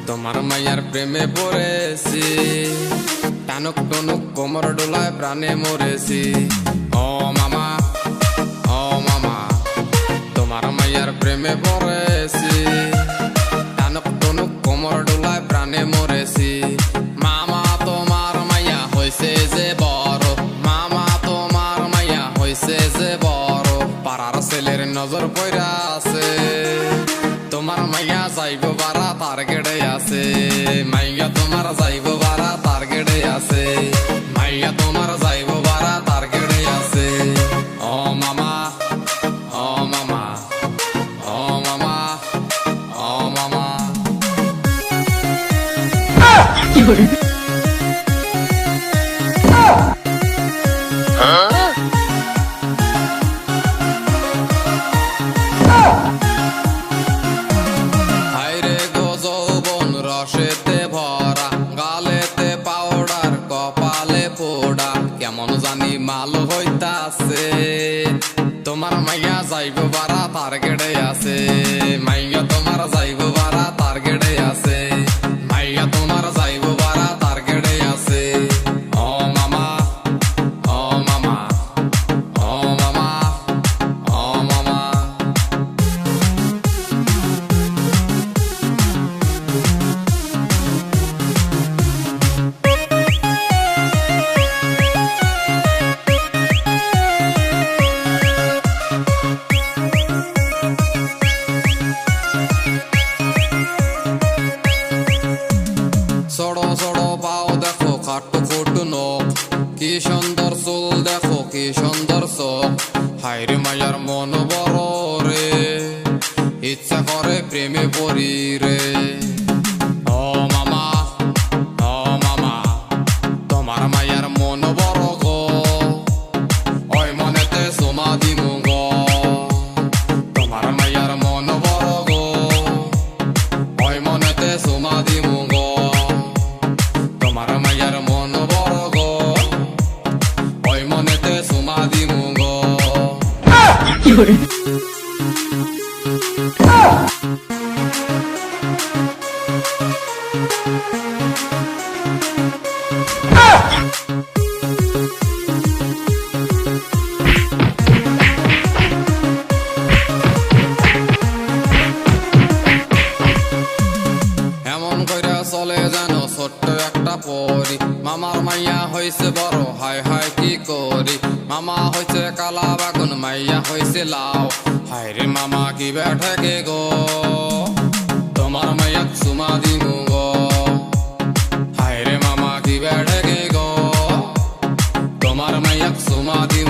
তোমার মাইয়ার প্রেমে পড়েছি, টানুক টনুক কোমর ডোলায় প্রাণে মরেছি। ও মামা তোমার মাইয়ার প্রেমে পড়েছি, টানুক টনুক কোমর ডোলায় প্রাণে মরেছি। মামা তোমার মাইয়া হইছে যে বড়, মামা তোমার মাইয়া হইছে যে বড়, পাড়ার ছেলের নজর পইরা আছে। তোমার মাইয়া যাইব বারা তার গেড়ে আছে, মাইয়া তোমার যাইব বারা তার গেড়ে আছে, মাইয়া তোমার যাইব বারা তার গেড়ে আছে। ও মামা ও মামা ও মামা ও মামা। রসেতে ভরা, গালেতে পাউডার, কপালে পোড়া, কেমন জানি মাল হইতাছে। তোমার মাইয়া যাইব বারা তার গেড়ে আছে, মাইয়া তোমার যাইব বারা তার গেড়ে আছে, মাইয়া তোমার যাইব বারা তার গেড়ে আছে। ও মামা ও মামা ও মামা ও মামা। সড়ো সড়ো পাও দেখো, খাট্টু খুট্টু নখ, কি সুন্দর চুল দেখো, কি সুন্দর চোখ। হায়রে মায়ার মন বড় রে, ইচ্ছা করে প্রেমে পড়ি রে। ও মামা তোমার মায়ার মন বড় গো, ওই মনেতে সোমা দিমু গো। তোমার মায়ার মন বড় গো, ওই মনেতে সোমা দিমু গো। তোমার মাইয়ার মন বড় গো, ওই মনেতে সুমা দিমু গো। এমন কইরা চলে জানো ছোট্ট একটা পরি, মামার মাইয়া হইছে বড়, হায় হায় কি করি। মামা হইছে কালা বাগুন, মাইয়া হইছে লাউ, হায় রে মামা কি বেঠে গো। তোমার মাইয়া সুমা দিমু গো, হায় রে মামা কি বেঠে গো। তোমার মাইয়া সুমা দিমু